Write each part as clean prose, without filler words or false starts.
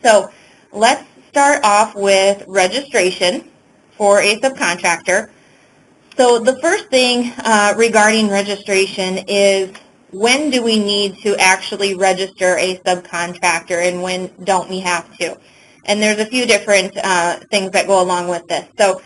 So let's start off with registration for a subcontractor. So the first thing regarding registration is, when do we need to actually register a subcontractor and when don't we have to? And there's a few different things that go along with this. So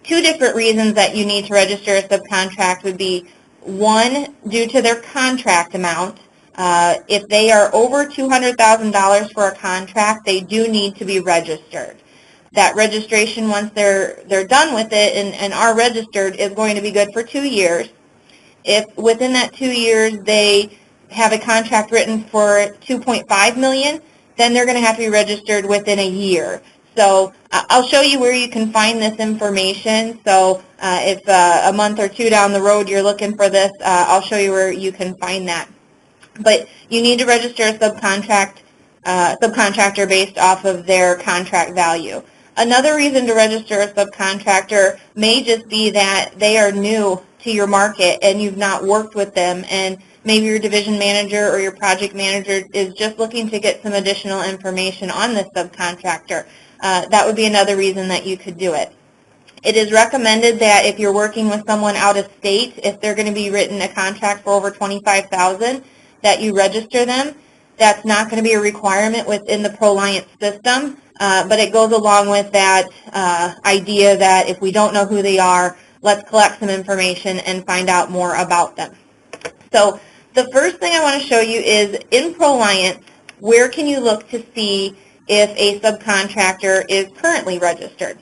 two different reasons that you need to register a subcontract would be, one, due to their contract amount. If they are over $200,000 for a contract, they do need to be registered. That registration, once they're done with it and are registered, is going to be good for 2 years. If within that 2 years they have a contract written for $2.5 million, then they're going to have to be registered within a year. So I'll show you where you can find this information. So if a month or two down the road you're looking for this, I'll show you where you can find that. But you need to register a subcontractor based off of their contract value. Another reason to register a subcontractor may just be that they are new to your market and you've not worked with them, and maybe your division manager or your project manager is just looking to get some additional information on this subcontractor. That would be another reason that you could do it. It is recommended that if you're working with someone out of state, if they're going to be written a contract for over $25,000, that you register them. That's not going to be a requirement within the ProLiant system, but it goes along with that idea that if we don't know who they are, let's collect some information and find out more about them. So the first thing I want to show you is, in ProLiant, where can you look to see if a subcontractor is currently registered?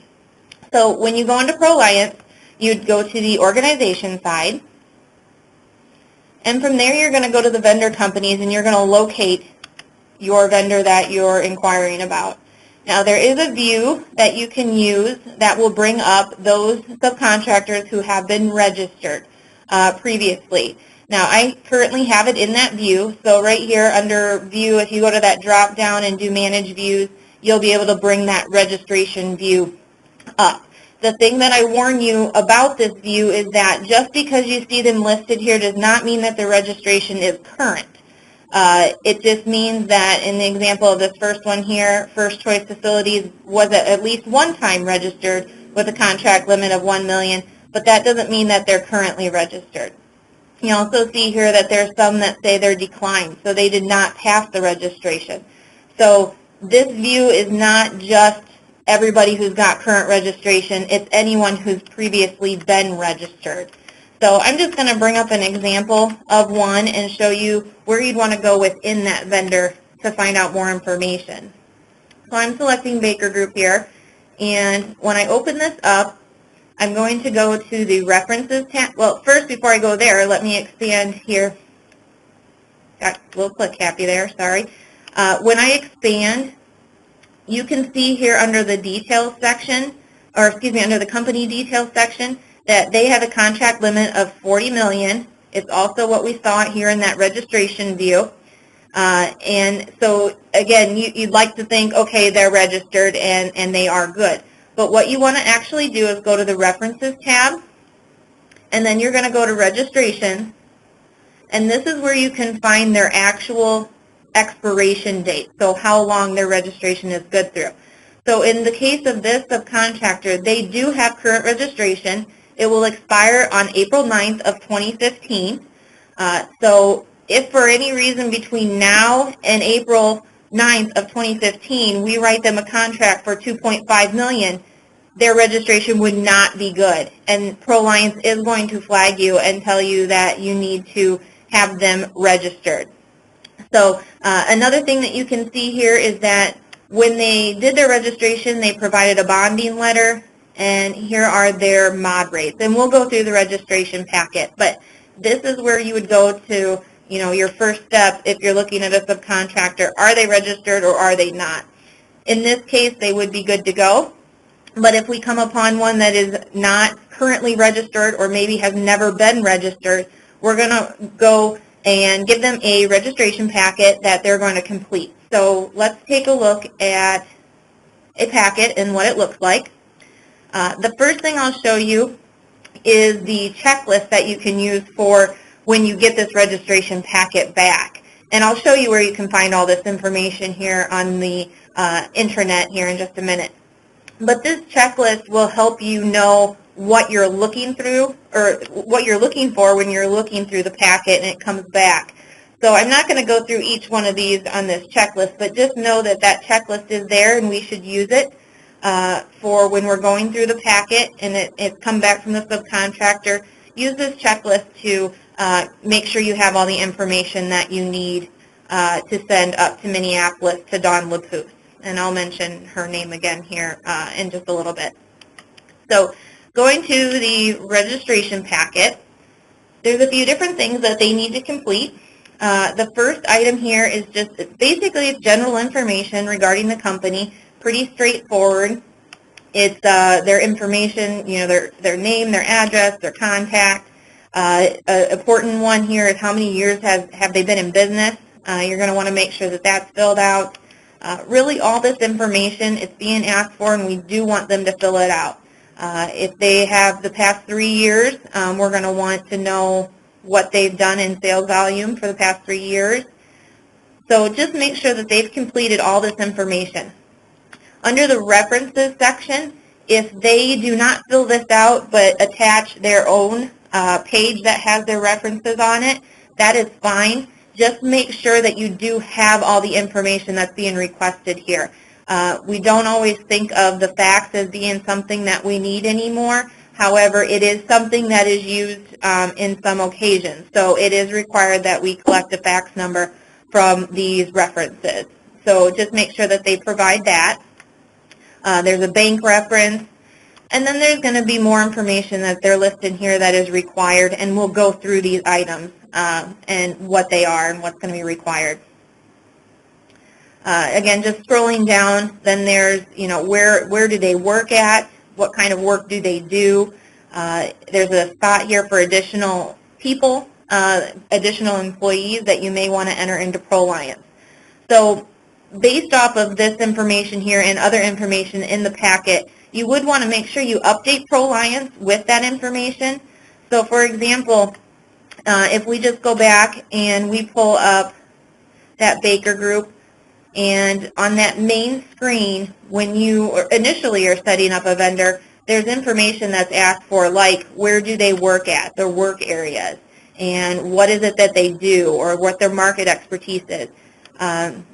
So when you go into ProLiant, you'd go to the organization side, and from there you're going to go to the vendor companies and you're going to locate your vendor that you're inquiring about. Now there is a view that you can use that will bring up those subcontractors who have been registered previously. Now I currently have it in that view, so right here under view, if you go to that drop down and do manage views, you'll be able to bring that registration view up. The thing that I warn you about this view is that just because you see them listed here does not mean that the registration is current. It just means that in the example of this first one here, First Choice Facilities was at least one time registered with a contract limit of $1 million, but that doesn't mean that they're currently registered. You also see here that there's some that say they're declined, so they did not pass the registration. So this view is not just everybody who's got current registration, it's anyone who's previously been registered. So I'm just going to bring up an example of one and show you where you'd want to go within that vendor to find out more information. So I'm selecting Baker Group here, and when I open this up, I'm going to go to the References tab. Well, first, before I go there, let me expand here. Got a little click happy there, sorry. When I expand, you can see here under the details section, or excuse me, under the company details section, that they have a contract limit of $40 million. It's also what we saw here in that registration view. And so, again, you'd like to think, okay, they're registered and they are good. But what you want to actually do is go to the References tab, and then you're going to go to Registration, and this is where you can find their actual expiration date, so how long their registration is good through. So in the case of this subcontractor, they do have current registration. It will expire on April 9th of 2015. So if for any reason between now and April 9th of 2015 we write them a contract for $2.5 million, their registration would not be good. And ProLiant is going to flag you and tell you that you need to have them registered. So another thing that you can see here is that when they did their registration, they provided a bonding letter, and here are their mod rates. And we'll go through the registration packet, but this is where you would go to, you know, your first step if you're looking at a subcontractor. Are they registered or are they not? In this case, they would be good to go. But if we come upon one that is not currently registered or maybe has never been registered, we're going to go and give them a registration packet that they're going to complete. So let's take a look at a packet and what it looks like. The first thing I'll show you is the checklist that you can use for when you get this registration packet back. And I'll show you where you can find all this information here on the intranet here in just a minute. But this checklist will help you know what you're looking through, or what you're looking for when you're looking through the packet and it comes back. So I'm not going to go through each one of these on this checklist, but just know that that checklist is there and we should use it for when we're going through the packet and it's come back from the subcontractor. Use this checklist to make sure you have all the information that you need to send up to Minneapolis to Dawn LaPoose. And I'll mention her name again here in just a little bit. So going to the registration packet, there's a few different things that they need to complete. The first item here is just basically general information regarding the company, pretty straightforward. It's their information, you know, their name, their address, their contact. An important one here is how many years have they been in business. You're going to want to make sure that that's filled out. Really all this information is being asked for, and we do want them to fill it out. If they have the past 3 years, we're going to want to know what they've done in sales volume for the past 3 years. So just make sure that they've completed all this information. Under the references section, if they do not fill this out but attach their own page that has their references on it, that is fine. Just make sure that you do have all the information that's being requested here. We don't always think of the fax as being something that we need anymore. However, it is something that is used in some occasions. So it is required that we collect a fax number from these references. So just make sure that they provide that. There's a bank reference. And then there's going to be more information that they're listed here that is required, and we'll go through these items and what they are and what's going to be required. Again, just scrolling down, then there's, you know, where do they work at? What kind of work do they do? There's a spot here for additional people, additional employees that you may want to enter into ProLiance. So based off of this information here and other information in the packet, you would want to make sure you update ProLiance with that information. So for example, if we just go back and we pull up that Baker Group, and on that main screen, when you initially are setting up a vendor, there's information that's asked for, like where do they work at, their work areas, and what is it that they do, or what their market expertise is.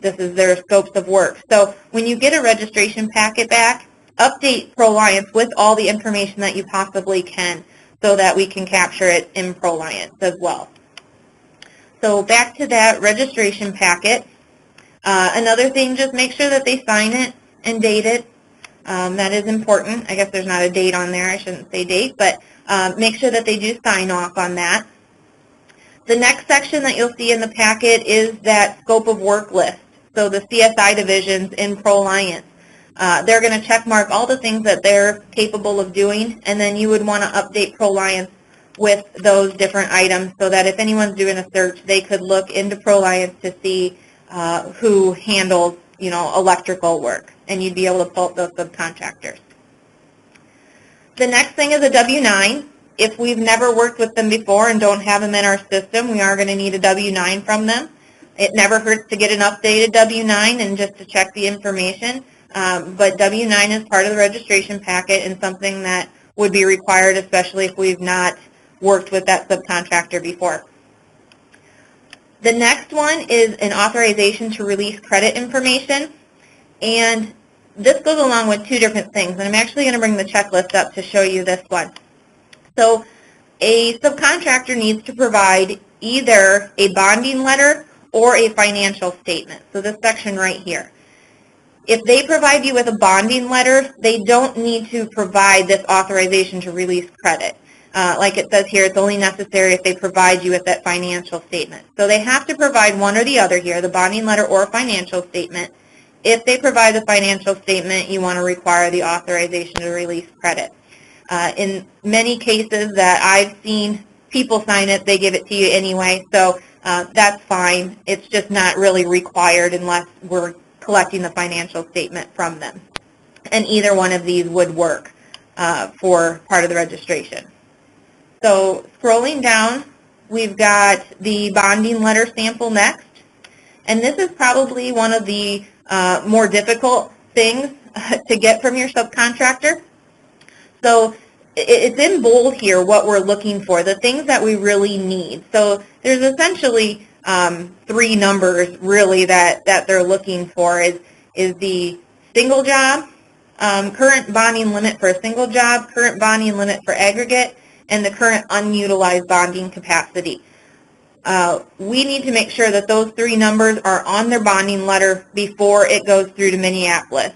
This is their scopes of work. So when you get a registration packet back, update ProLiance with all the information that you possibly can so that we can capture it in ProLiance as well. So back to that registration packet. Another thing, just make sure that they sign it and date it. That is important. I guess there's not a date on there. I shouldn't say date, but make sure that they do sign off on that. The next section that you'll see in the packet is that scope of work list. So the CSI divisions in ProLiance. They're going to check mark all the things that they're capable of doing, and then you would want to update ProLiance with those different items so that if anyone's doing a search, they could look into ProLiance to see who handles, you know, electrical work, and you'd be able to pull up those subcontractors. The next thing is a W-9. If we've never worked with them before and don't have them in our system, we are going to need a W-9 from them. It never hurts to get an updated W-9 and just to check the information. But W-9 is part of the registration packet and something that would be required, especially if we've not worked with that subcontractor before. The next one is an authorization to release credit information, and this goes along with two different things, and I'm actually going to bring the checklist up to show you this one. So a subcontractor needs to provide either a bonding letter or a financial statement, so this section right here. If they provide you with a bonding letter, they don't need to provide this authorization to release credit. Like it says here, it's only necessary if they provide you with that financial statement. So they have to provide one or the other here, the bonding letter or financial statement. If they provide the financial statement, you want to require the authorization to release credit. In many cases that I've seen people sign it, they give it to you anyway, so that's fine. It's just not really required unless we're collecting the financial statement from them. And either one of these would work for part of the registration. So scrolling down, we've got the bonding letter sample next. And this is probably one of the more difficult things to get from your subcontractor. So it's in bold here what we're looking for, the things that we really need. So there's essentially three numbers really that they're looking for is the single job, current bonding limit for a single job, current bonding limit for aggregate, and the current unutilized bonding capacity. We need to make sure that those three numbers are on their bonding letter before it goes through to Minneapolis.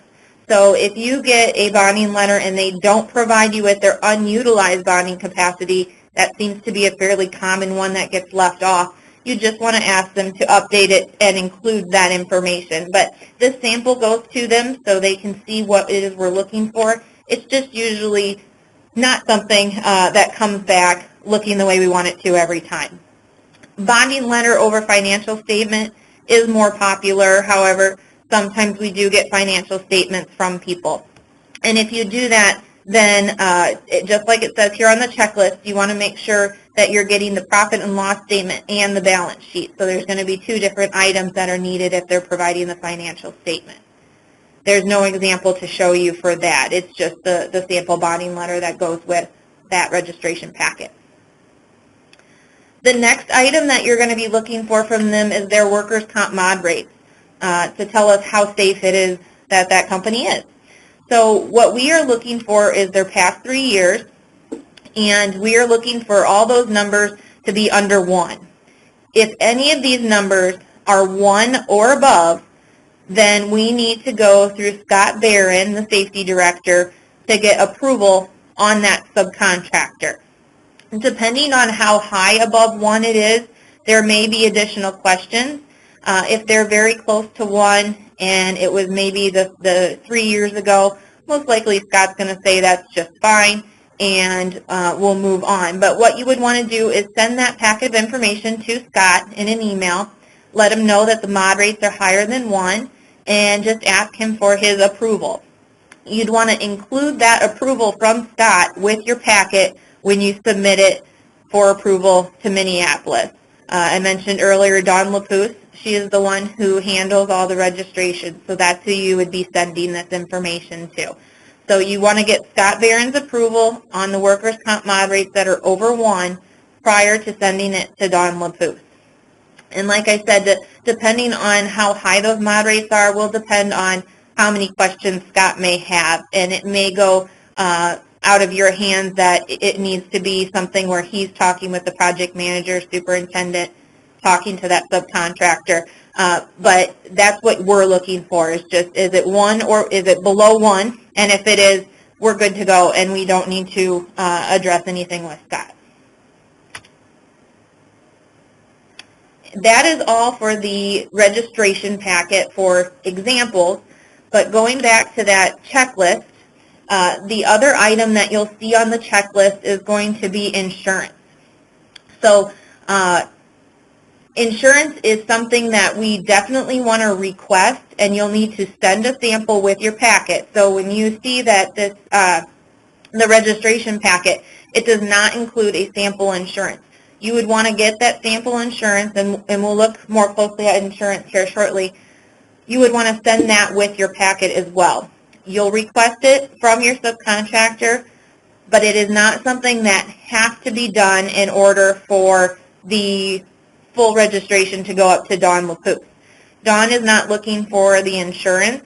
So if you get a bonding letter and they don't provide you with their unutilized bonding capacity, that seems to be a fairly common one that gets left off. You just want to ask them to update it and include that information. But this sample goes to them so they can see what it is we're looking for. It's just usually not something that comes back looking the way we want it to every time. Bonding letter over financial statement is more popular. However, sometimes we do get financial statements from people. And if you do that, then just like it says here on the checklist, you want to make sure that you're getting the profit and loss statement and the balance sheet. So there's going to be two different items that are needed if they're providing the financial statement. There's no example to show you for that. It's just the sample bonding letter that goes with that registration packet. The next item that you're going to be looking for from them is their workers' comp mod rates to tell us how safe it is that that company is. So what we are looking for is their past 3 years, and we are looking for all those numbers to be under 1. If any of these numbers are 1 or above, then we need to go through Scott Barron, the safety director, to get approval on that subcontractor. Depending on how high above 1 it is, there may be additional questions. If they're very close to 1 and it was maybe the 3 years ago, most likely Scott's going to say that's just fine and we'll move on. But what you would want to do is send that packet of information to Scott in an email, let him know that the mod rates are higher than 1, and just ask him for his approval. You'd want to include that approval from Scott with your packet when you submit it for approval to Minneapolis. I mentioned earlier Dawn Lapousse. She is the one who handles all the registrations, so that's who you would be sending this information to. So you want to get Scott Barron's approval on the workers' comp mod rates that are over 1 prior to sending it to Dawn Lapousse. And like I said, depending on how high those mod rates are will depend on how many questions Scott may have, and it may go out of your hands that it needs to be something where he's talking with the project manager, superintendent, talking to that subcontractor. But that's what we're looking for, is just, is it 1 or is it below 1? And if it is, we're good to go and we don't need to address anything with Scott. That is all for the registration packet for examples. But going back to that checklist, the other item that you'll see on the checklist is going to be insurance. So insurance is something that we definitely want to request, and you'll need to send a sample with your packet. So when you see that this the registration packet, it does not include a sample insurance. You would want to get that sample insurance, and we'll look more closely at insurance here shortly. You would want to send that with your packet as well. You'll request it from your subcontractor, but it is not something that has to be done in order for the full registration to go up to Dawn Lapousse. Dawn is not looking for the insurance.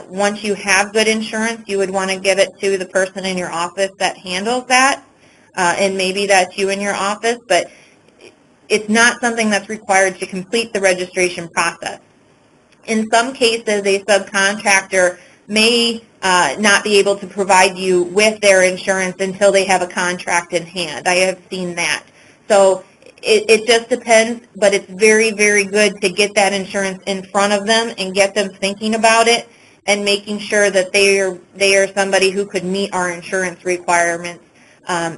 Once you have good insurance, you would want to give it to the person in your office that handles that, and maybe that's you in your office, but it's not something that's required to complete the registration process. In some cases, a subcontractor may not be able to provide you with their insurance until they have a contract in hand. I have seen that. So it just depends, but it's very, very good to get that insurance in front of them and get them thinking about it and making sure that they are somebody who could meet our insurance requirements,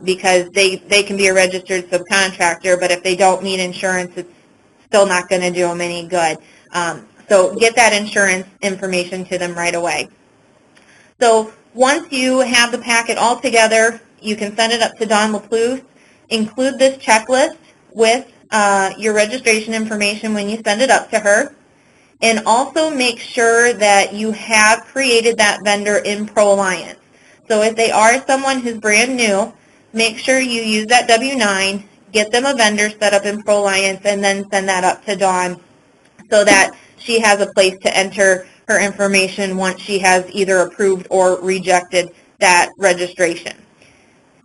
because they can be a registered subcontractor, but if they don't meet insurance, it's still not going to do them any good. So get that insurance information to them right away. So once you have the packet all together, you can send it up to Dawn Lapousse. Include this checklist with your registration information when you send it up to her. And also make sure that you have created that vendor in ProAlliance. So if they are someone who's brand new, make sure you use that W-9, get them a vendor set up in ProAlliance, and then send that up to Dawn so that she has a place to enter her information once she has either approved or rejected that registration.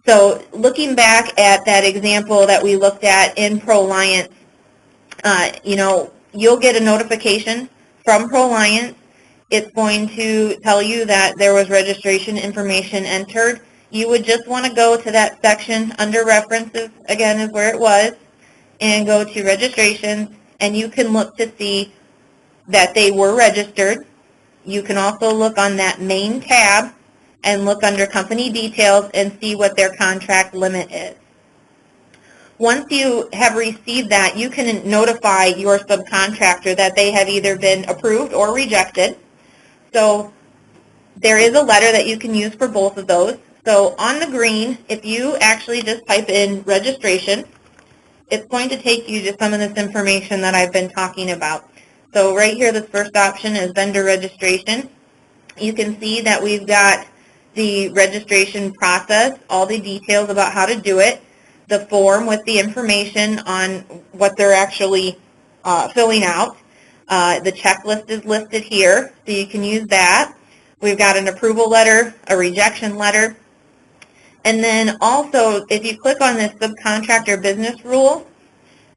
So looking back at that example that we looked at in ProAlliance, you'll get a notification from ProAlliance. It's going to tell you that there was registration information entered. You would just want to go to that section under references, again, is where it was, and go to registrations, and you can look to see that they were registered. You can also look on that main tab and look under company details and see what their contract limit is. Once you have received that, you can notify your subcontractor that they have either been approved or rejected. So there is a letter that you can use for both of those. So on the green, if you actually just type in registration, it's going to take you to some of this information that I've been talking about. So right here, this first option is vendor registration. You can see that we've got the registration process, all the details about how to do it, the form with the information on what they're actually filling out. The checklist is listed here, so you can use that. We've got an approval letter, a rejection letter, and then also if you click on this subcontractor business rule,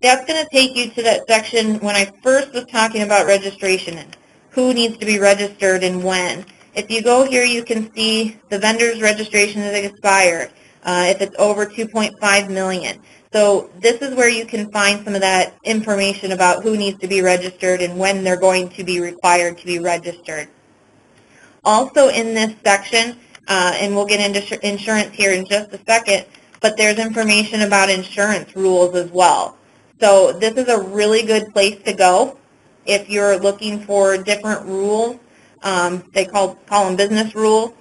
that's going to take you to that section when I first was talking about registration and who needs to be registered and when. If you go here, you can see the vendor's registration is expired if it's over 2.5 million. So this is where you can find some of that information about who needs to be registered and when they're going to be required to be registered. Also in this section, and we'll get into insurance here in just a second, but there's information about insurance rules as well. So this is a really good place to go if you're looking for different rules. They call them business rules.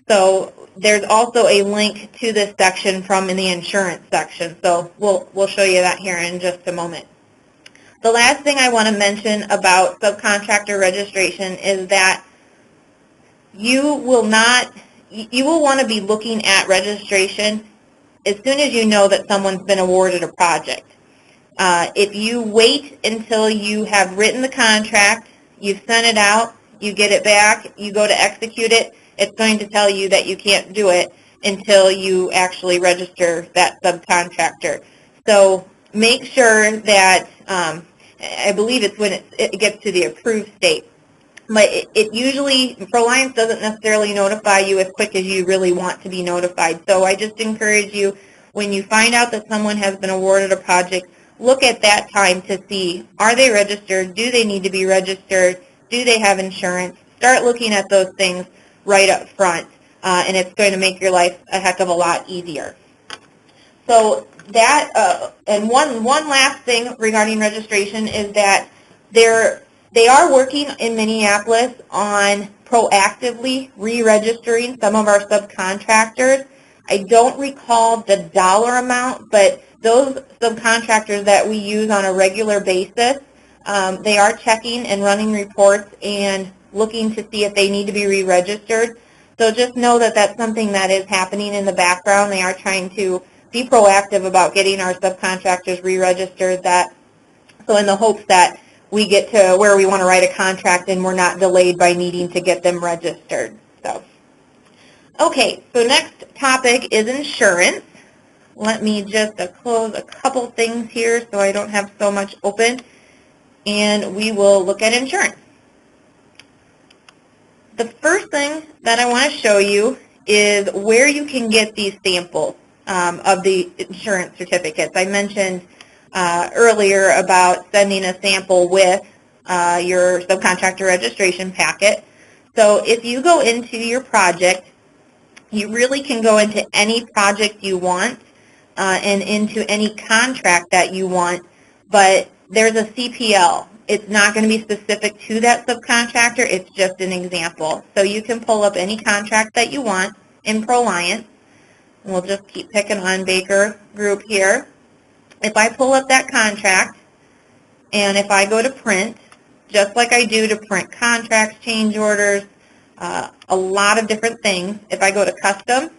So there's also a link to this section from in the insurance section. So we'll show you that here in just a moment. The last thing I want to mention about subcontractor registration is that you will want to be looking at registration as soon as you know that someone's been awarded a project. If you wait until you have written the contract, you've sent it out, you get it back, you go to execute it, it's going to tell you that you can't do it until you actually register that subcontractor. So make sure that, I believe it's when it gets to the approved state. But it usually, ProAlliance doesn't necessarily notify you as quick as you really want to be notified. So I just encourage you, when you find out that someone has been awarded a project, look at that time to see, are they registered? Do they need to be registered? Do they have insurance? Start looking at those things right up front, and it's going to make your life a heck of a lot easier. So that, and one last thing regarding registration is that they are working in Minneapolis on proactively re-registering some of our subcontractors. I don't recall the dollar amount, but those subcontractors that we use on a regular basis, they are checking and running reports and looking to see if they need to be re-registered. So just know that that's something that is happening in the background. They are trying to be proactive about getting our subcontractors re-registered, so in the hopes that we get to where we want to write a contract and we're not delayed by needing to get them registered. So, okay, so next topic is insurance. Let me just close a couple things here so I don't have so much open, and we will look at insurance. The first thing that I want to show you is where you can get these samples of the insurance certificates. I mentioned earlier about sending a sample with your subcontractor registration packet. So if you go into your project, you really can go into any project you want and into any contract that you want, but there's a CPL. It's not going to be specific to that subcontractor. It's just an example. So you can pull up any contract that you want in ProAlliance. We'll just keep picking on Baker Group here. If I pull up that contract and if I go to print, just like I do to print contracts, change orders, a lot of different things. If I go to custom,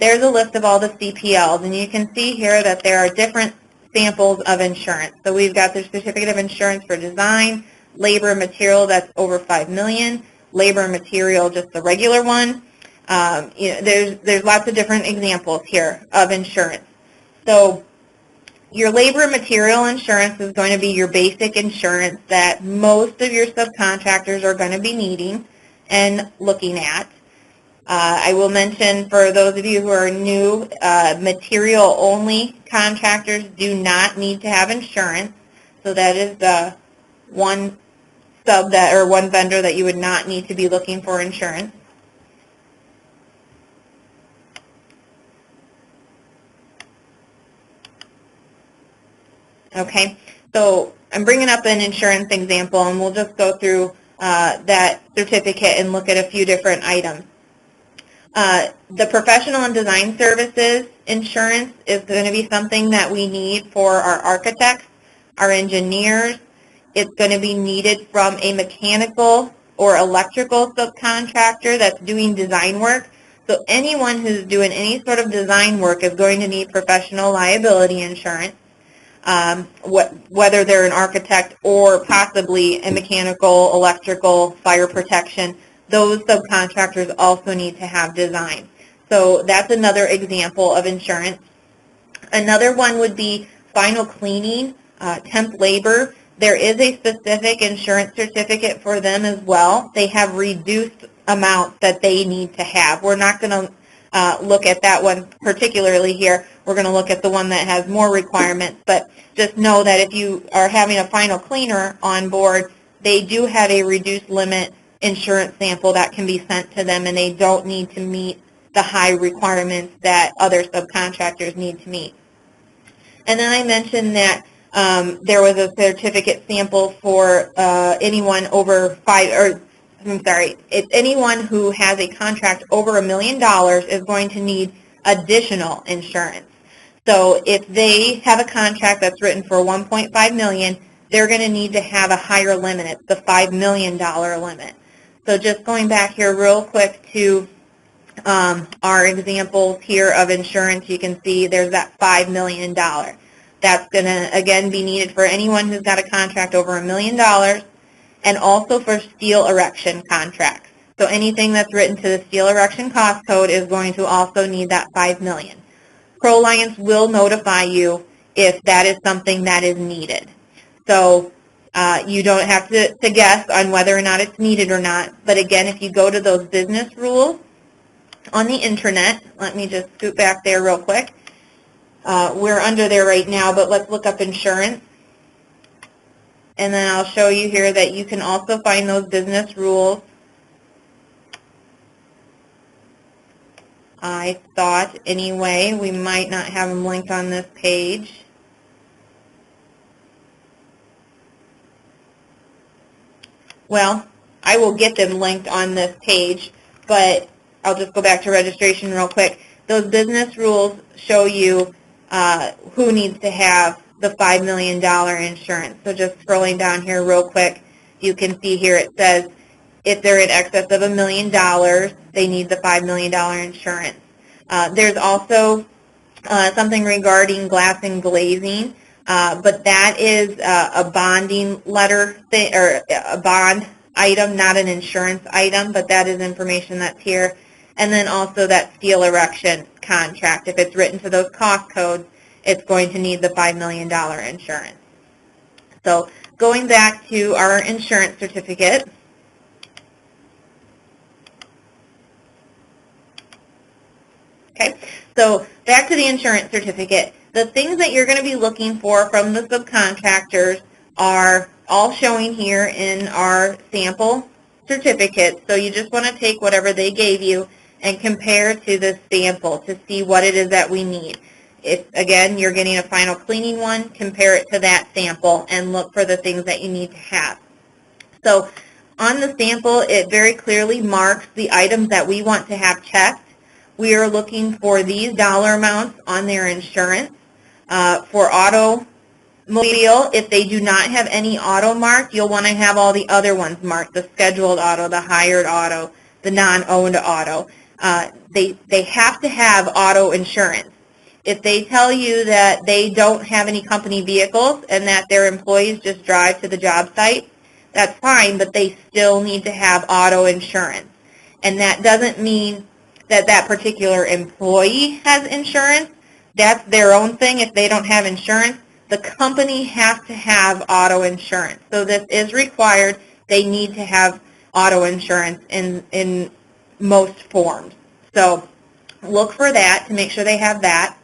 there's a list of all the CPLs, and you can see here that there are different samples of insurance. So we've got the certificate of insurance for design, labor and material that's over $5 million, labor and material just the regular one. There's lots of different examples here of insurance. So your labor and material insurance is going to be your basic insurance that most of your subcontractors are going to be needing and looking at. I will mention for those of you who are new, material-only contractors do not need to have insurance. So that is the one one vendor that you would not need to be looking for insurance. Okay, so I'm bringing up an insurance example, and we'll just go through that certificate and look at a few different items. The professional and design services insurance is going to be something that we need for our architects, our engineers. It's going to be needed from a mechanical or electrical subcontractor that's doing design work. So anyone who's doing any sort of design work is going to need professional liability insurance, whether they're an architect or possibly a mechanical, electrical, fire protection. Those subcontractors also need to have design. So that's another example of insurance. Another one would be final cleaning, temp labor. There is a specific insurance certificate for them as well. They have reduced amounts that they need to have. We're not going to look at that one particularly here. We're going to look at the one that has more requirements, but just know that if you are having a final cleaner on board, they do have a reduced limit insurance sample that can be sent to them, and they don't need to meet the high requirements that other subcontractors need to meet. And then I mentioned that there was a certificate sample for anyone over anyone who has a contract over $1 million is going to need additional insurance. So if they have a contract that's written for $1.5 million, they're going to need to have a higher limit. It's the $5 million limit. So just going back here real quick to our examples here of insurance, you can see there's that $5 million. That's going to, again, be needed for anyone who's got a contract over $1 million, and also for steel erection contracts. So anything that's written to the steel erection cost code is going to also need that $5 million. ProAlliance will notify you if that is something that is needed. So you don't have to guess on whether or not it's needed or not. But again, if you go to those business rules on the internet, let me just scoot back there real quick. We're under there right now, but let's look up insurance. And then I'll show you here that you can also find those business rules. I thought, anyway, we might not have them linked on this page. Well, I will get them linked on this page, but I'll just go back to registration real quick. Those business rules show you who needs to have the $5 million insurance. So just scrolling down here real quick, you can see here it says if they're in excess of $1 million, they need the $5 million insurance. There's also something regarding glass and glazing, but that is a bonding letter or a bond item, not an insurance item, but that is information that's here. And then also that steel erection contract. If it's written to those cost codes, it's going to need the $5 million insurance. So going back to our insurance certificate, okay, so back to the insurance certificate. The things that you're going to be looking for from the subcontractors are all showing here in our sample certificate. So you just want to take whatever they gave you and compare to the sample to see what it is that we need. If, again, you're getting a final cleaning one, compare it to that sample and look for the things that you need to have. So on the sample, it very clearly marks the items that we want to have checked. We are looking for these dollar amounts on their insurance. For auto Mobile, if they do not have any auto marked, you'll want to have all the other ones marked, the scheduled auto, the hired auto, the non-owned auto. They have to have auto insurance. If they tell you that they don't have any company vehicles and that their employees just drive to the job site, that's fine, but they still need to have auto insurance. And that doesn't mean that that particular employee has insurance. That's their own thing if they don't have insurance. The company has to have auto insurance. So this is required. They need to have auto insurance in most forms. So look for that to make sure they have that.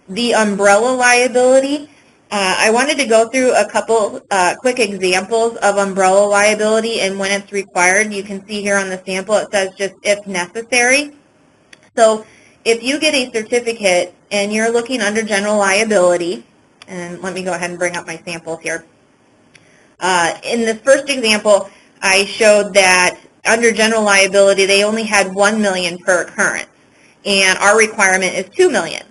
The umbrella liability, I wanted to go through a couple quick examples of umbrella liability and when it's required. You can see here on the sample it says just if necessary. So if you get a certificate and you're looking under general liability, and let me go ahead and bring up my samples here. In this first example, I showed that under general liability, they only had $1 million per occurrence, and our requirement is $2 million.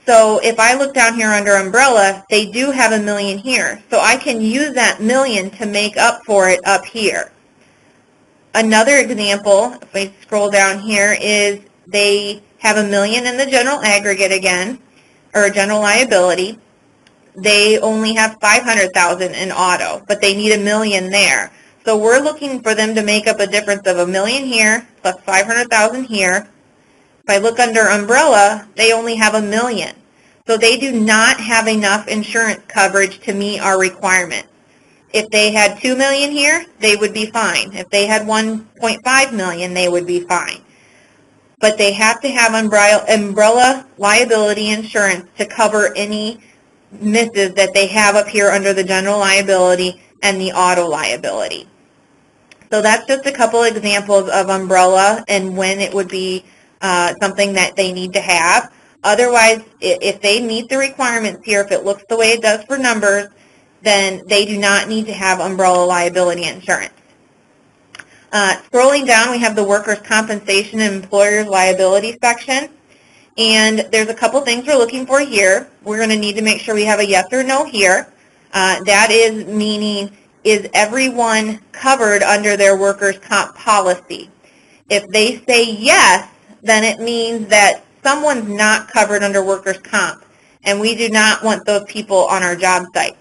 So if I look down here under umbrella, they do have $1 million here. So I can use that $1 million to make up for it up here. Another example, if I scroll down here, is they have $1 million in the general aggregate again, or general liability. They only have $500,000 in auto, but they need $1 million there. So we're looking for them to make up a difference of $1 million here plus $500,000 here. If I look under umbrella, they only have $1 million. So they do not have enough insurance coverage to meet our requirement. If they had $2 million here, they would be fine. If they had $1.5 million, they would be fine. But they have to have umbrella liability insurance to cover any misses that they have up here under the general liability and the auto liability. So that's just a couple examples of umbrella and when it would be something that they need to have. Otherwise, if they meet the requirements here, if it looks the way it does for numbers, then they do not need to have umbrella liability insurance. Scrolling down, we have the workers' compensation and employer's liability section. And there's a couple things we're looking for here. We're going to need to make sure we have a yes or no here. That is meaning, is everyone covered under their workers' comp policy? If they say yes, then it means that someone's not covered under workers' comp, and we do not want those people on our job site.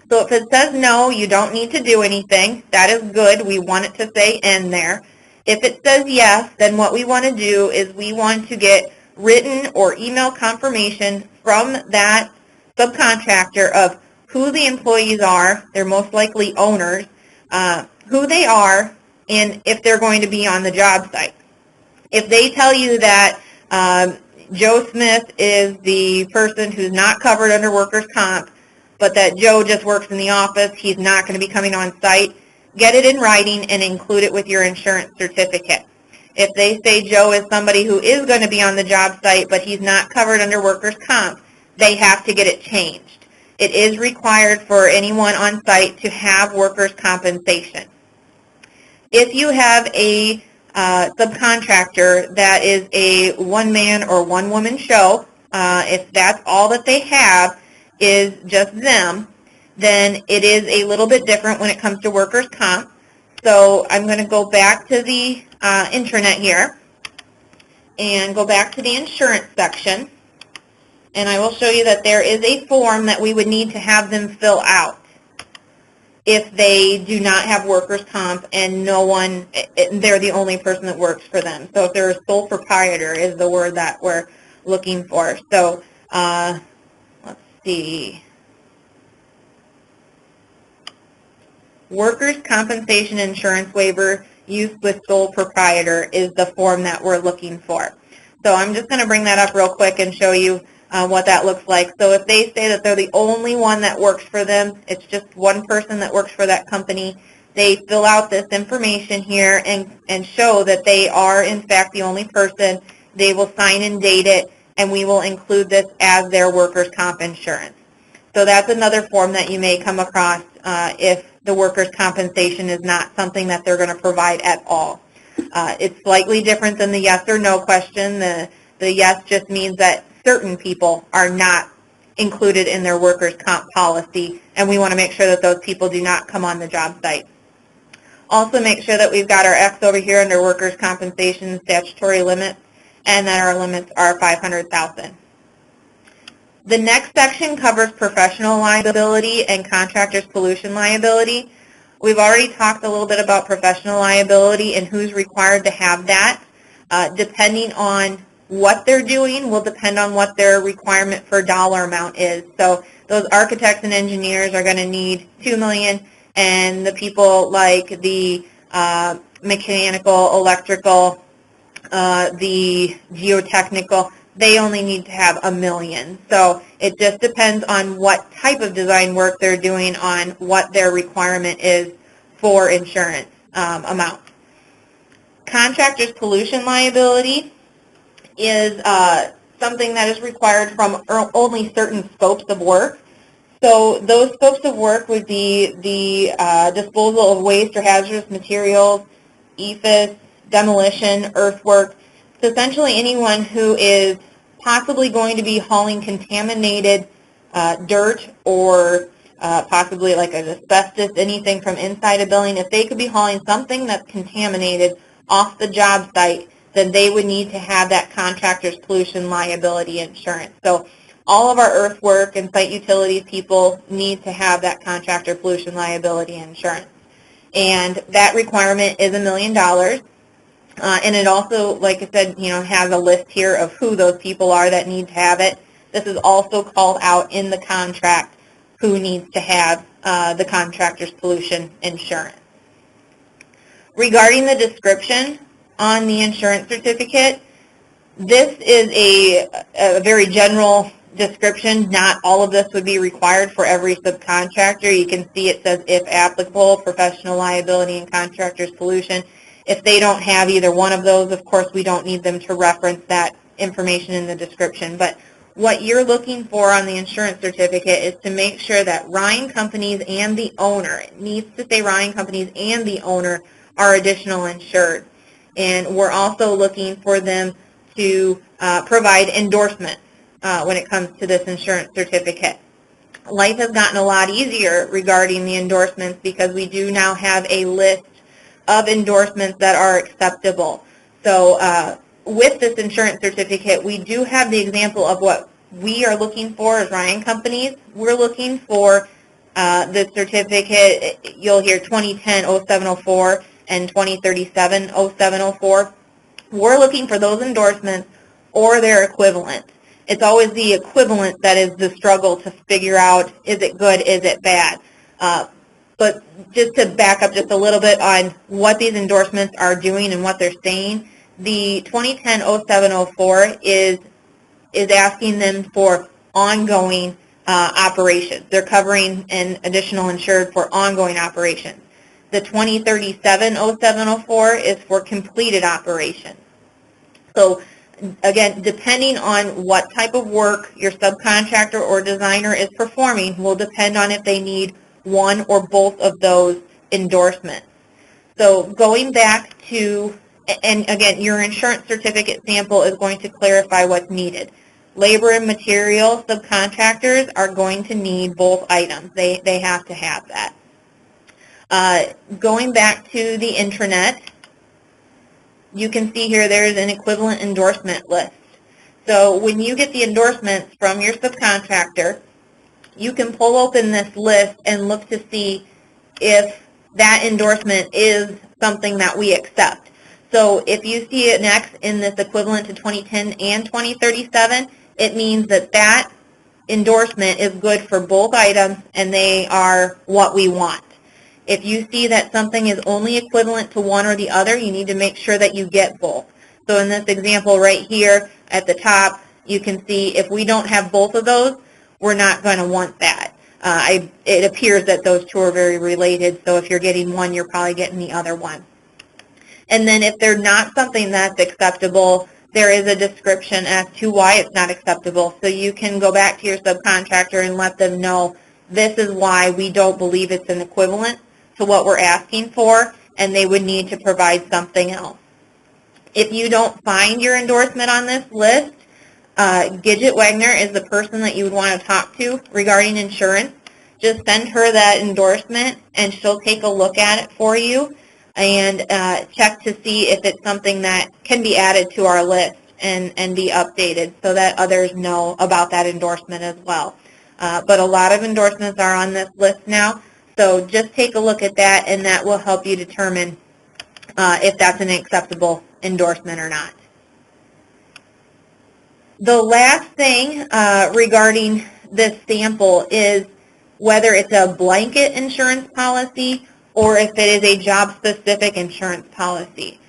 So if it says no, you don't need to do anything. That is good. We want it to say in there. If it says yes, then what we want to do is we want to get written or email confirmation from that subcontractor of who the employees are, they're most likely owners, who they are, and if they're going to be on the job site. If they tell you that Joe Smith is the person who's not covered under workers' comp, but that Joe just works in the office, he's not going to be coming on site, get it in writing and include it with your insurance certificate. If they say Joe is somebody who is going to be on the job site, but he's not covered under workers' comp, they have to get it changed. It is required for anyone on site to have workers' compensation. If you have a subcontractor that is a one-man or one-woman show, if that's all that they have is just them, then it is a little bit different when it comes to workers' comp. So I'm going to go back to the intranet here and go back to the insurance section, and I will show you that there is a form that we would need to have them fill out if they do not have workers' comp and they're the only person that works for them. So if they're a sole proprietor is the word that we're looking for. So let's see. Workers' compensation insurance waiver used with sole proprietor is the form that we're looking for. So I'm just going to bring that up real quick and show you what that looks like. So if they say that they're the only one that works for them, it's just one person that works for that company, they fill out this information here and show that they are in fact the only person. They will sign and date it, and we will include this as their workers' comp insurance. So that's another form that you may come across if the workers' compensation is not something that they're going to provide at all. It's slightly different than the yes or no question. The yes just means that certain people are not included in their workers' comp policy, and we want to make sure that those people do not come on the job site. Also make sure that we've got our X over here under workers' compensation statutory limits, and that our limits are $500,000. The next section covers professional liability and contractors' pollution liability. We've already talked a little bit about professional liability and who's required to have that. Depending on what they're doing will depend on what their requirement for dollar amount is. So those architects and engineers are going to need $2 million, and the people like the mechanical, electrical, the geotechnical, they only need to have $1 million. So it just depends on what type of design work they're doing on what their requirement is for insurance amount. Contractors' pollution liability is something that is required from only certain scopes of work. So those scopes of work would be the disposal of waste or hazardous materials, EFIS, demolition, earthwork. So essentially anyone who is possibly going to be hauling contaminated dirt or possibly like an asbestos, anything from inside a building, if they could be hauling something that's contaminated off the job site, then they would need to have that contractor's pollution liability insurance. So all of our earthwork and site utilities people need to have that contractor pollution liability insurance. And that requirement is $1 million. And it also, like I said, has a list here of who those people are that need to have it. This is also called out in the contract who needs to have the contractor's pollution insurance. Regarding the description on the insurance certificate, this is a very general description. Not all of this would be required for every subcontractor. You can see it says, if applicable, professional liability and contractor's pollution. If they don't have either one of those, of course, we don't need them to reference that information in the description. But what you're looking for on the insurance certificate is to make sure that Ryan Companies and the owner, it needs to say Ryan Companies and the owner, are additional insured. And we're also looking for them to provide endorsements when it comes to this insurance certificate. Life has gotten a lot easier regarding the endorsements because we do now have a list of endorsements that are acceptable. So with this insurance certificate, we do have the example of what we are looking for as Ryan Companies. We're looking for the certificate, you'll hear 2010-0704 and 2037-0704. We're looking for those endorsements or their equivalent. It's always the equivalent that is the struggle to figure out, is it good, is it bad? But just to back up just a little bit on what these endorsements are doing and what they're saying, the 2010-0704 is asking them for ongoing operations. They're covering an additional insured for ongoing operations. The 2037-0704 is for completed operations. So again, depending on what type of work your subcontractor or designer is performing will depend on if they need one or both of those endorsements. So going back to, and again, your insurance certificate sample is going to clarify what's needed. Labor and material subcontractors are going to need both items. They have to have that. Going back to the intranet, you can see here there's an equivalent endorsement list. So when you get the endorsements from your subcontractor, you can pull open this list and look to see if that endorsement is something that we accept. So if you see an X in this equivalent to 2010 and 2037, it means that that endorsement is good for both items and they are what we want. If you see that something is only equivalent to one or the other, you need to make sure that you get both. So in this example right here at the top, you can see if we don't have both of those, we're not going to want that. It appears that those two are very related, so if you're getting one, you're probably getting the other one. And then if they're not something that's acceptable, there is a description as to why it's not acceptable. So you can go back to your subcontractor and let them know this is why we don't believe it's an equivalent to what we're asking for, and they would need to provide something else. If you don't find your endorsement on this list, Gidget Wagner is the person that you would want to talk to regarding insurance. Just send her that endorsement, and she'll take a look at it for you and check to see if it's something that can be added to our list and be updated so that others know about that endorsement as well. But a lot of endorsements are on this list now, so just take a look at that, and that will help you determine if that's an acceptable endorsement or not. The last thing regarding this sample is whether it's a blanket insurance policy or if it is a job-specific insurance policy.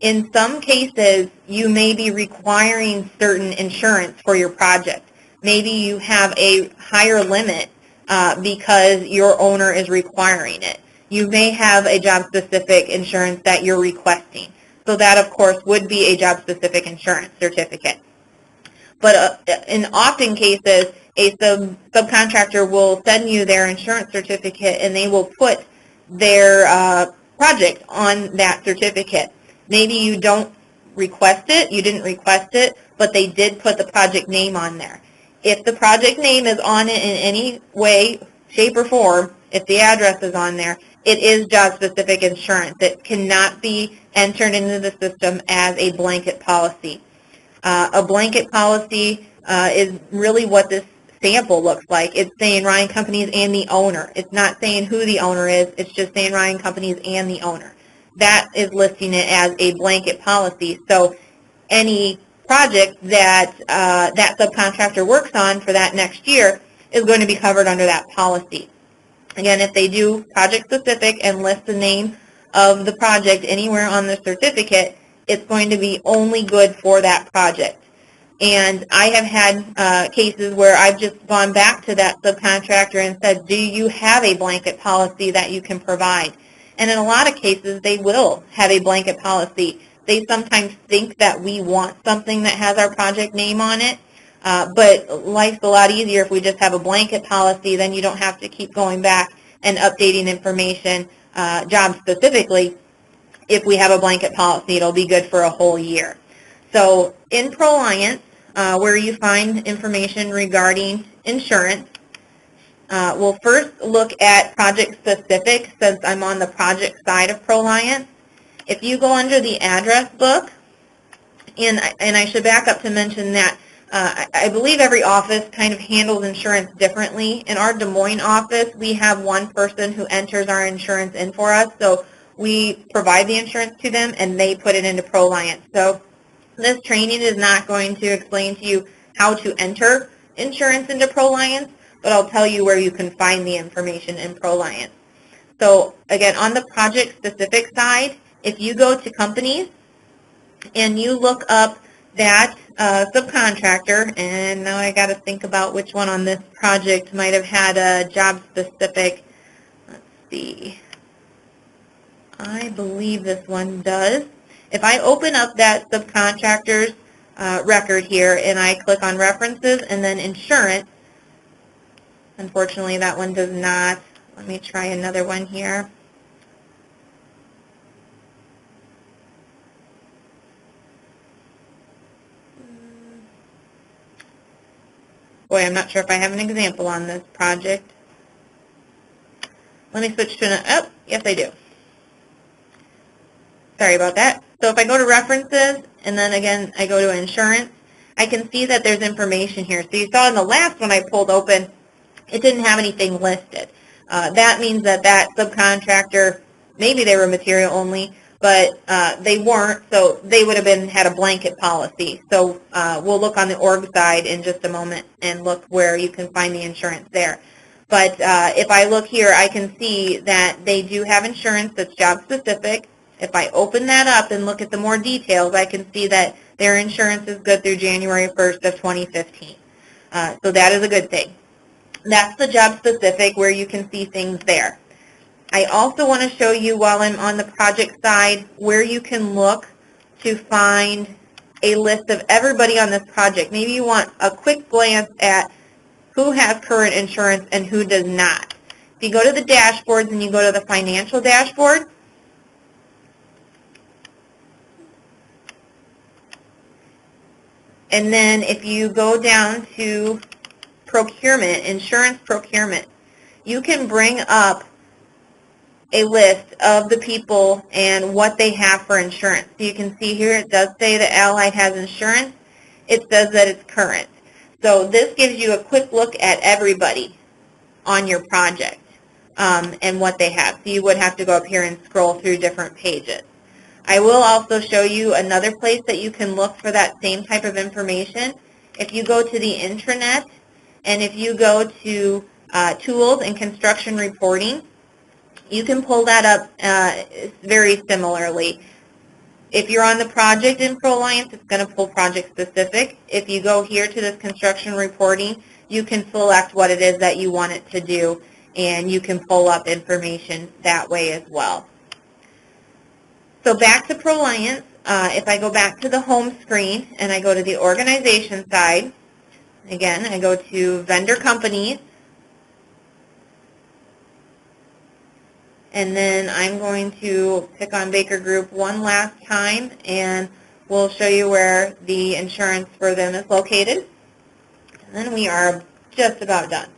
In some cases, you may be requiring certain insurance for your project. Maybe you have a higher limit because your owner is requiring it. You may have a job-specific insurance that you're requesting. So that, of course, would be a job-specific insurance certificate. But in often cases, a subcontractor will send you their insurance certificate, and they will put their project on that certificate. Maybe you don't request it, you didn't request it, but they did put the project name on there. If the project name is on it in any way, shape, or form, if the address is on there, it is job-specific insurance. It cannot be entered into the system as a blanket policy. A blanket policy is really what this sample looks like. It's saying Ryan Companies and the owner. It's not saying who the owner is. It's just saying Ryan Companies and the owner. That is listing it as a blanket policy. So any project that that subcontractor works on for that next year is going to be covered under that policy. Again, if they do project specific and list the name of the project anywhere on the certificate, it's going to be only good for that project. And I have had cases where I've just gone back to that subcontractor and said, do you have a blanket policy that you can provide? And in a lot of cases, they will have a blanket policy. They sometimes think that we want something that has our project name on it, but life's a lot easier if we just have a blanket policy. Then you don't have to keep going back and updating information job specifically. If we have a blanket policy, it'll be good for a whole year. So in ProLiant, where you find information regarding insurance, we'll first look at project specific since I'm on the project side of ProLiant. If you go under the address book, and I should back up to mention that I believe every office kind of handles insurance differently. In our Des Moines office, we have one person who enters our insurance in for us, so we provide the insurance to them and they put it into ProLiant. So this training is not going to explain to you how to enter insurance into ProLiant, but I'll tell you where you can find the information in ProLiant. So again, on the project specific side, if you go to companies and you look up that subcontractor, and now I got to think about which one on this project might have had a job specific. Let's see. I believe this one does. If I open up that subcontractor's record here and I click on references and then insurance, unfortunately that one does not. Let me try another one here. Boy, I'm not sure if I have an example on this project. Let me switch to oh, yes I do. Sorry about that. So if I go to references, and then again I go to insurance, I can see that there's information here. So you saw in the last one I pulled open, it didn't have anything listed. That means that that subcontractor, maybe they were material only, but they weren't, so they would have had a blanket policy. So we'll look on the org side in just a moment and look where you can find the insurance there. But if I look here, I can see that they do have insurance that's job specific. If I open that up and look at the more details, I can see that their insurance is good through January 1st of 2015. So that is a good thing. That's the job specific where you can see things there. I also want to show you while I'm on the project side where you can look to find a list of everybody on this project. Maybe you want a quick glance at who has current insurance and who does not. If you go to the dashboards and you go to the financial dashboard, And then if you go down to procurement, insurance procurement, you can bring up a list of the people and what they have for insurance. So you can see here it does say that Allied has insurance. It says that it's current. So this gives you a quick look at everybody on your project and what they have. So you would have to go up here and scroll through different pages. I will also show you another place that you can look for that same type of information. If you go to the intranet and if you go to tools and construction reporting, you can pull that up very similarly. If you're on the project in ProAlliance, it's going to pull project specific. If you go here to this construction reporting, you can select what it is that you want it to do, and you can pull up information that way as well. So back to ProAlliance, if I go back to the home screen and I go to the organization side, again, I go to vendor companies, and then I'm going to pick on Baker Group one last time, and we'll show you where the insurance for them is located. And then we are just about done.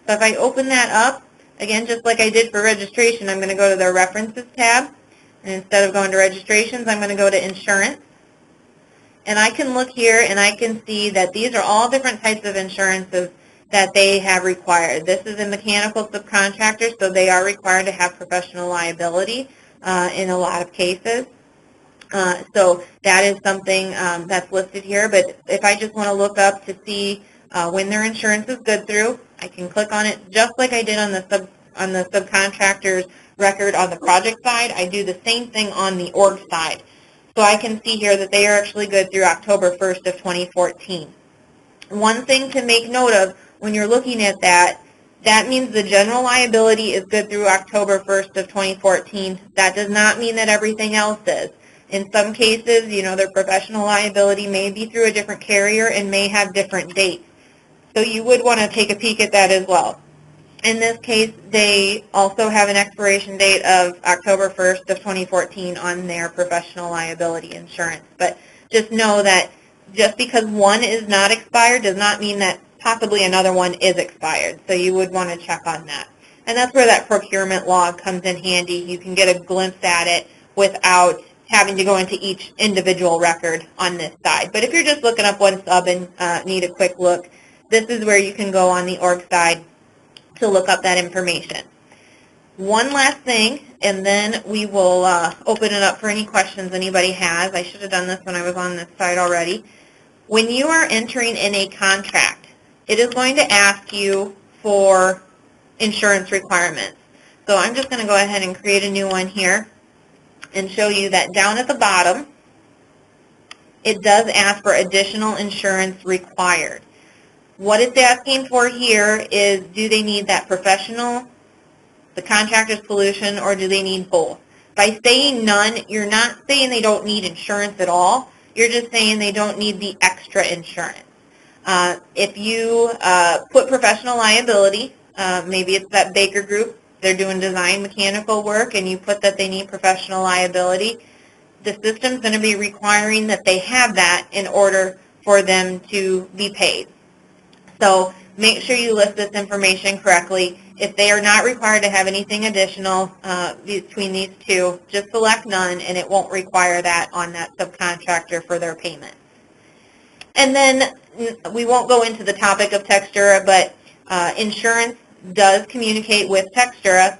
So if I open that up, again, just like I did for registration, I'm going to go to the References tab, and instead of going to Registrations, I'm going to go to Insurance. And I can look here, and I can see that these are all different types of insurances that they have required. This is a mechanical subcontractor, so they are required to have professional liability in a lot of cases. So that is something that's listed here. But if I just want to look up to see when their insurance is good through, I can click on it just like I did on the subcontractor's record on the project side. I do the same thing on the org side. So I can see here that they are actually good through October 1st of 2014. One thing to make note of when you're looking at that, that means the general liability is good through October 1st of 2014. That does not mean that everything else is. In some cases, you know, their professional liability may be through a different carrier and may have different dates. So you would want to take a peek at that as well. In this case, they also have an expiration date of October 1st of 2014 on their professional liability insurance. But just know that just because one is not expired does not mean that possibly another one is expired. So you would want to check on that. And that's where that procurement log comes in handy. You can get a glimpse at it without having to go into each individual record on this side. But if you're just looking up one sub and need a quick look, this is where you can go on the org side to look up that information. One last thing, and then we will open it up for any questions anybody has. I should have done this when I was on this side already. When you are entering in a contract, it is going to ask you for insurance requirements. So I'm just going to go ahead and create a new one here and show you that down at the bottom, it does ask for additional insurance required. What it's asking for here is, do they need that professional, the contractor's pollution, or do they need both? By saying none, you're not saying they don't need insurance at all. You're just saying they don't need the extra insurance. If you put professional liability, maybe it's that Baker Group, they're doing design mechanical work, and you put that they need professional liability, the system's going to be requiring that they have that in order for them to be paid. So make sure you list this information correctly. If they are not required to have anything additional between these two, just select none, and it won't require that on that subcontractor for their payment. And then we won't go into the topic of Textura, but insurance does communicate with Textura.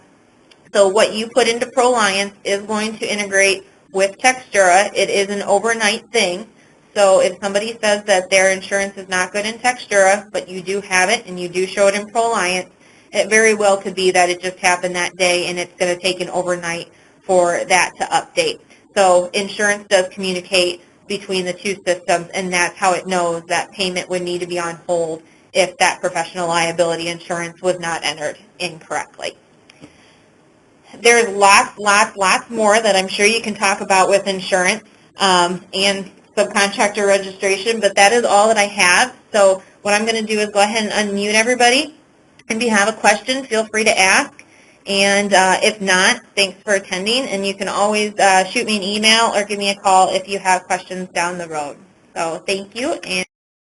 So what you put into ProAlliance is going to integrate with Textura. It is an overnight thing. So if somebody says that their insurance is not good in Textura, but you do have it and you do show it in ProAlliance, it very well could be that it just happened that day and it's going to take an overnight for that to update. So insurance does communicate between the two systems, and that's how it knows that payment would need to be on hold if that professional liability insurance was not entered incorrectly. There's lots more that I'm sure you can talk about with insurance and subcontractor registration, but that is all that I have. So what I'm going to do is go ahead and unmute everybody. If you have a question, feel free to ask. And if not, thanks for attending, and you can always shoot me an email or give me a call if you have questions down the road. So thank you. And